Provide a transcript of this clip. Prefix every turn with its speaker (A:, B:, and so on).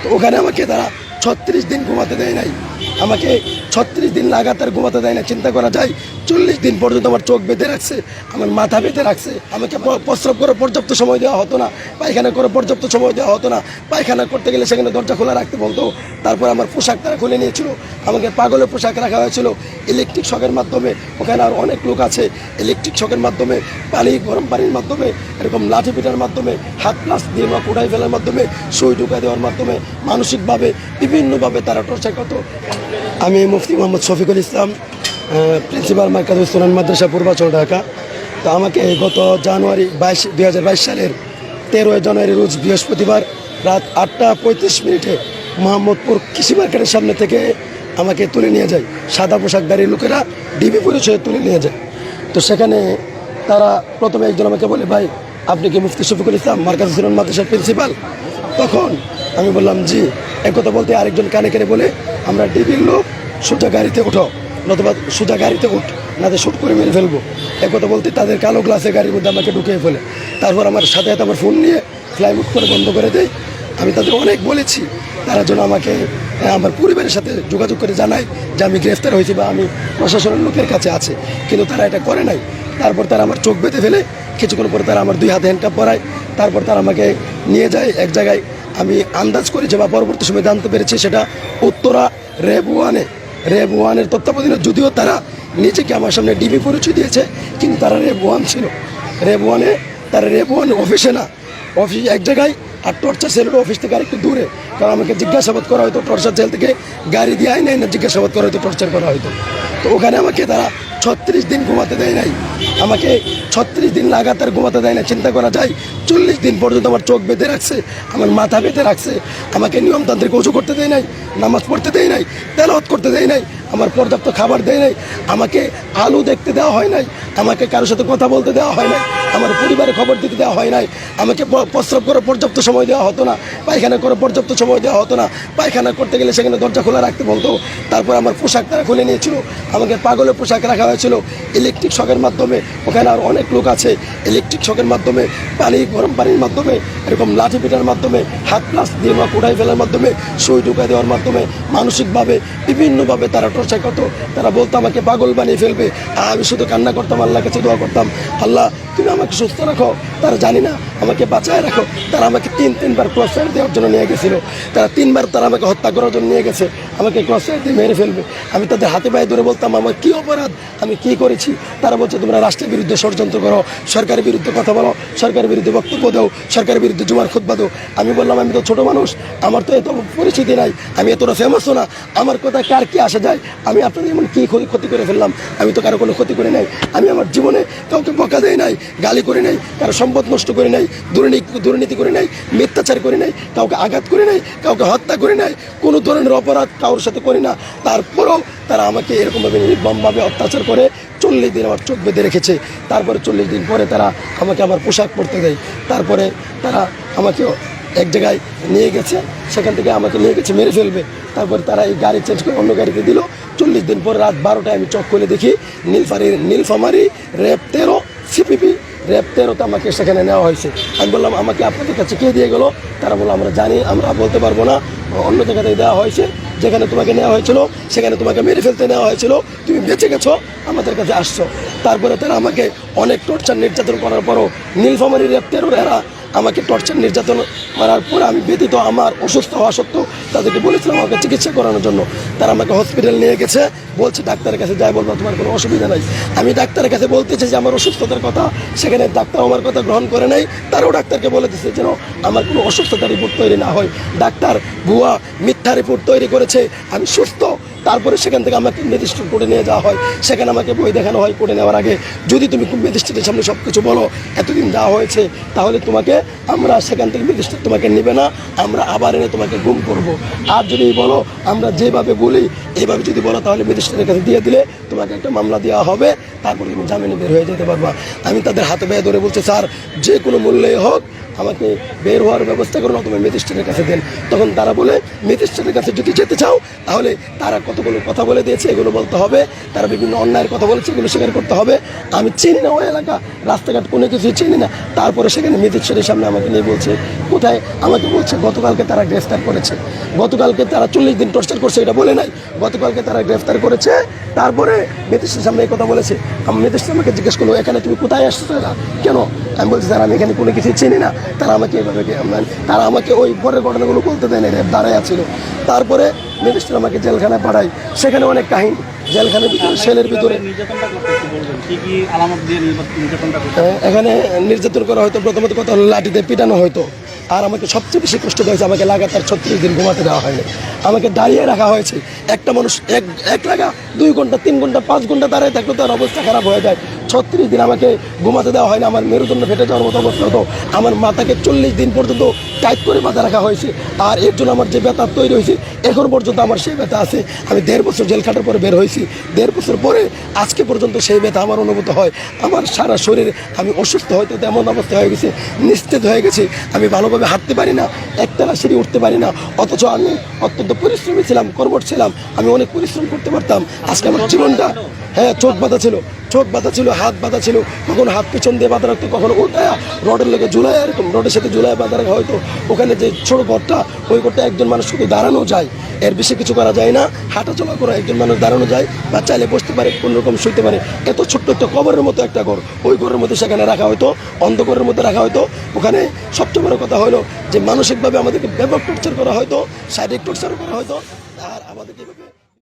A: তো ওখানে আমাকে তারা 36 দিন ঘুমাতে দেয় নাই, আমাকে 36 দিন লাগাতার ঘুমাতে দেয় না। চিন্তা করা যায় 40 দিন পর্যন্ত আমার চোখ বেঁধে রাখছে, আমার মাথা বেঁধে রাখছে। আমাকে প্রস্রাব করে পর্যাপ্ত সময় দেওয়া হতো না, পায়খানা করে পর্যাপ্ত সময় দেওয়া হতো না। পায়খানা করতে গেলে সেখানে দরজা খোলা রাখতে বলতো। তারপর আমার পোশাক তারা খুলে নিয়েছিল, আমাকে পাগলের পোশাক রাখা হয়েছিল। ইলেকট্রিক শকের মাধ্যমে, ওখানে আর অনেক লোক আছে, ইলেকট্রিক শকের মাধ্যমে, গরম পানির মাধ্যমে, এরকম লাঠি পিটার মাধ্যমে, হাত প্লাস দিয়ে বা কোটাই ফেলার মাধ্যমে, সুই ঢুকা দেওয়ার মাধ্যমে, মানসিকভাবে বিভিন্নভাবে তারা টর্চার করত। আমি মুফতি মোহাম্মদ শফিকুল ইসলাম, প্রিন্সিপাল মার্কাজুল সুনান মাদ্রাসা পূর্বাচল, ঢাকা। তো আমাকে গত জানুয়ারি 2022 সালের 13 জানুয়ারি রোজ বৃহস্পতিবার রাত 8:35 মোহাম্মদপুর কৃষি মার্কেটের সামনে থেকে আমাকে তুলে নিয়ে যায় সাদা পোশাকধারী লোকেরা, ডিবি পরিচয়ে তুলে নিয়ে যায়। তো সেখানে তারা প্রথমে একজন আমাকে বলে, ভাই আপনি কি মুফতি শফিকুল ইসলাম মার্কাজুল সুনান মাদ্রাসার প্রিন্সিপাল? তখন আমি বললাম জি। একথা বলতে আরেকজন কানে কানে বলে, আমরা ডিবির লোক, সোজা গাড়িতে ওঠো, নতুবা সোজা গাড়িতে উঠ, নাতে শ্যুট করে মেরে ফেলবো। একথা বলতে তাদের কালো গ্লাসে গাড়ির মধ্যে আমাকে ঢুকিয়ে ফেলে। তারপর আমার সাথে সাথে আমার ফোন নিয়ে ফ্লাই মুট করে বন্ধ করে দেয়। আমি তাদের অনেক বলেছি, তারা যেন আমাকে আমার পরিবারের সাথে যোগাযোগ করে জানায় যে আমি গ্রেফতার হয়েছি বা আমি প্রশাসনের লোকের কাছে আছে, কিন্তু তারা এটা করে নাই। তারপর তারা আমার চোখ বেঁধে ফেলে, কিছুক্ষণ পরে তারা আমার 2 হাতে হ্যান্ডকাপ পরায়। তারপর তারা আমাকে নিয়ে যায় এক জায়গায়। আমি আন্দাজ করেছি বা পরবর্তী সময় জানতে পেরেছি সেটা উত্তরা র্যাব 1-এর তত্ত্বাবধানে, যদিও তারা নিজেকে আমার সামনে ডিবি পরিচয় দিয়েছে, কিন্তু তারা র্যাব 1 ছিল। র্যাব 1-এ তারা র্যাব 1 অফিসে না, অফিস এক জায়গায়, আর টর্চার সেলের অফিস থেকে আরেকটু দূরে। কারণ আমাকে জিজ্ঞাসাবাদ করা হয়তো, টর্চার সেল থেকে গাড়ি দিয়ে আয় নাই না, জিজ্ঞাসাবাদ করা হয়তো, টর্চার করা হয়তো। তো ওখানে আমাকে তারা 36 দিন ঘুমাতে দেয় নাই, আমাকে 36 দিন লাগাতার ঘুমাতে দেয় না। চিন্তা করা যায় 40 দিন পর্যন্ত আমার চোখ বেঁধে রাখছে, আমার মাথা বেঁধে রাখছে। আমাকে নিয়মতান্ত্রিক ওযু করতে দেয় নাই, নামাজ পড়তে দেয় নাই, তেলাওয়াত করতে দেয় নাই, আমার পর্যাপ্ত খাবার দেয় নাই, আমাকে আলো দেখতে দেওয়া হয় নাই, আমাকে কারোর সাথে কথা বলতে দেওয়া হয় নাই, আমার পরিবারের খবর দিতে দেওয়া হয় নাই, আমাকে প্রস্রাব করে পর্যাপ্ত সময় দেওয়া হতো না, পায়খানা করে পর্যাপ্ত সময় দেওয়া হতো না। পায়খানা করতে গেলে সেখানে দরজা খোলা রাখতে বলতো। তারপর আমার পোশাক তারা খুলে নিয়েছিল, আমাকে পাগলের পোশাক রাখা হয়েছিল। ইলেকট্রিক শকের মাধ্যমে, ওখানে আর অনেক লোক আছে, ইলেকট্রিক শকের মাধ্যমে, গরম পানির মাধ্যমে, এরকম লাঠি পিটার মাধ্যমে, হাত প্লাস দিয়ে বা কোটাই ফেলার মাধ্যমে, সুই ঢুকা দেওয়ার মাধ্যমে, মানসিকভাবে বিভিন্নভাবে তারা টর্চার করতো। তারা বলতো আমাকে পাগল বানিয়ে ফেলবে। আমি শুধু কান্না করতাম, আল্লাহর কাছে দোয়া করতাম, আল্লাহ তুমি আমাকে সুস্থ রাখো, তারা জানি না আমাকে বাঁচায় রাখো। তারা আমাকে 3বার ক্রস ফায়ার দেওয়ার জন্য নিয়ে গেছিল। তারা 3বার তারা আমাকে হত্যা করার জন্য নিয়ে গেছে, আমাকে ক্রস ফায়ার দিয়ে মেরে ফেলবে। আমি তাদের হাতে পায়ে ধরে বলতাম আমার কী অপরাধ, আমি কী করেছি। তারা বলছে তোমরা রাষ্ট্রের বিরুদ্ধে ষড়যন্ত্র করো, সরকারের বিরুদ্ধে কথা বলো, সরকারের বিরুদ্ধে বক্তব্য দাও, সরকারের বিরুদ্ধে জুমার খুতবা দাও। আমি বললাম আমি তো ছোটো মানুষ, আমার তো এত পরিচিতি নাই, আমি এতটা ফেমাসও না, আমার কথা কার কি আসা যায়। আমি আপনাদের এমন কী ক্ষতি করে ফেললাম, আমি তো কারো কোনো ক্ষতি করে নাই। আমি আমার জীবনে কাউকে বকা দেয় নাই, গালি করে নাই, কারো সম্পদ নষ্ট করে নাই, দুর্নীতি করে নাই, মিথ্যাচার করে নাই, কাউকে আঘাত করে নাই, কাউকে হত্যা করে নাই, কোনো ধরনের অপরাধ কারোর সাথে করি না। তারপরেও তারা আমাকে এরকমভাবে নির্মমভাবে অত্যাচার করে 40 দিন আমার চোখ বেঁধে রেখেছে। তারপরে 40 দিন পরে তারা আমাকে আমার পোশাক পরতে দেয়। তারপরে তারা আমাকে এক জায়গায় নিয়ে গেছে, সেখান থেকে আমাকে নিয়ে গেছে মেরে ফেলবে। তারপরে তারা এই গাড়ি চেঞ্জ করে অন্য গাড়িতে দিল। 40 দিন পরে রাত 12টায় আমি চোখ খুলে দেখি নীলফামারী র্যাব 13 সিপিপি র্যাব 13তে আমাকে সেখানে নেওয়া হয়েছে। আমি বললাম আমাকে আপনাদের কাছে কে দিয়ে গেলো? তারা বললো আমরা জানি, আমরা বলতে পারবো না, অন্য জায়গা থেকে দেওয়া হয়েছে, যেখানে তোমাকে নেওয়া হয়েছিল সেখানে তোমাকে মেরে ফেলতে নেওয়া হয়েছিল, তুমি বেঁচে গেছো, আমাদের কাছে আসছো। তারপরে তারা আমাকে অনেক টর্চার নির্যাতন করার পরও নীলফামারী র্যাব 13 এরা আমাকে টর্চার নির্যাতন করার পর আমি ব্যতীত আমার অসুস্থ হওয়া সত্ত্বেও তাদেরকে বলেছিলাম আমাকে চিকিৎসা করানোর জন্য। তারা আমাকে হসপিটাল নিয়ে গেছে, বলছে ডাক্তারের কাছে যাই বলবো তোমার কোনো অসুবিধা নাই। আমি ডাক্তারের কাছে বলতেছি যে আমার অসুস্থতার কথা, সেখানে ডাক্তার আমার কথা গ্রহণ করে নাই। তারাও ডাক্তারকে বলে দিচ্ছে যেন আমার কোনো অসুস্থতার রিপোর্ট তৈরি না হয়। ডাক্তার ভুয়া মিথ্যা রিপোর্ট তৈরি করেছে, আমি সুস্থ। তারপরে সেখান থেকে আমাকে ম্যাজিস্ট্রেট কোর্টে নিয়ে যাওয়া হয়, সেখানে আমাকে বই দেখানো হয় কোর্টে নেওয়ার আগে, যদি তুমি ম্যাজিস্ট্রেটের সামনে সব কিছু বলো এতদিন দেওয়া হয়েছে, তাহলে তোমাকে আমরা সেখান থেকে ম্যাজিস্ট্রেট তোমাকে নেবে না, আমরা আবার এনে তোমাকে গুম করব। আর যদি বলো আমরা যেভাবে বলি এইভাবে যদি বলো তাহলে ম্যাজিস্ট্রেটের কাছে দিয়ে দিলে তোমাকে একটা মামলা দেওয়া হবে, তারপরে তুমি জামিনে বের হয়ে যেতে পারবা। আমি তাদের হাতে পায়ে ধরে বলছি, স্যার যে কোনো মূল্যে হোক আমাকে বের হওয়ার ব্যবস্থা করো, না তুমি ম্যাজিস্ট্রেটের কাছে দেন। তখন তারা বলে ম্যাজিস্ট্রেটের কাছে যদি যেতে চাও তাহলে তারা কতগুলো কথা বলে দিয়েছে, এগুলো বলতে হবে, তারা বিভিন্ন অন্যায়ের কথা বলেছে, এগুলো স্বীকার করতে হবে। আমি চিনি না ওই এলাকা, রাস্তাঘাট কোনো কিছুই চিনি না। তারপরে সেখানে ম্যাজিস্ট্রেটের সামনে আমাকে নিয়ে বলছে, কোথায়, আমাকে বলছে গতকালকে তারা গ্রেফতার করেছে, গতকালকে তারা 40 দিন টর্চার করছে, এটা বলে নাই, গতকালকে তারা গ্রেফতার করেছে। তারপরে ম্যাজিস্ট্রেটের সামনে এই কথা বলেছে। আমি ম্যাজিস্ট্রেট আমাকে জিজ্ঞেস করলো, এখানে তুমি কোথায় আসছো কেন? আমি বলছি, স্যার আমি এখানে কোনো কিছুই চিনি না। তারা আমাকে এভাবে তারা আমাকে ওই পরের ঘটনাগুলো বলতে দেয় না, দাঁড়ায় ছিল। তারপরে ম্যাজিস্ট্রেট আমাকে জেলখানায় পাঠায়, সেখানে অনেক কাহিনী, জেলখানার ভিতরে, সেলের ভিতরে। এখানে নির্যাতন করা হয়তো, প্রথমত কথা হলো লাঠিতে পিটানো হয়তো। আর আমাকে সবচেয়ে বেশি কষ্ট হয়েছে, আমাকে লাগাতার 36 দিন ঘুমাতে দেওয়া হয়নি, আমাকে দাঁড়িয়ে রাখা হয়েছে। একটা মানুষ এক লাগা 2 ঘন্টা 3 ঘন্টা 5 ঘন্টা দাঁড়িয়ে থাকলে তার অবস্থা খারাপ হয়ে যায়। 36 দিন আমাকে ঘুমাতে দেওয়া হয় না, আমার মেরুদণ্ড ফেটে যাওয়ার মতো অবস্থা হতো। আমার মাথাকে 40 দিন পর্যন্ত টাইট করে বাঁধা রাখা হয়েছে। আর এর জন্য আমার যে ব্যথা তৈরি হয়েছে, এখন পর্যন্ত আমার সেই ব্যথা আছে। আমি 1.5 বছর জেল খাটার পরে বের হয়েছি, 1.5 বছর পরে আজকে পর্যন্ত সেই ব্যথা আমার অনুভূত হয়। আমার সারা শরীরে আমি অসুস্থ, হয়তো তেমন অবস্থা হয়ে গেছে, নিস্তেজ হয়ে গেছে। আমি ভালোভাবে হাঁটতে পারি না, একতলা সিঁড়ি উঠতে পারি না। অথচ আমি অত্যন্ত পরিশ্রমী ছিলাম, কর্মঠ ছিলাম, আমি অনেক পরিশ্রম করতে পারতাম। আজকে আমার জীবনটা, হ্যাঁ চোখ বাঁধা ছিল, চোখ বাঁধা ছিল, হাত বাঁধা ছিল, কখনো হাত পিছন দিয়ে বাঁধা রাখতো, কখনো উল্টায়া রডের লেগে ঝুলায়, এরকম রডের সাথে ঝুলায় বাঁধা রাখা হয়তো। ওখানে যে ছোটো ঘরটা, ওই ঘরটা একজন মানুষ শুধু দাঁড়ানো যায়, এর বেশি কিছু করা যায় না। হাঁটা চলা করে একজন মানুষ দাঁড়ানো যায়, বা চাইলে বসতে পারে, কোনোরকম শুইতে পারে। এত ছোট্ট একটা কবরের মতো একটা ঘর, ওই ঘরের মধ্যে সেখানে রাখা হয়তো, অন্ধকারের মধ্যে রাখা হয়তো। ওখানে সবচেয়ে বড় কথা হলো যে মানসিকভাবে আমাদেরকে ব্যাপক টর্চার করা হয়তো, শারীরিক টর্চার করা হয়তো। আর আমাদেরকে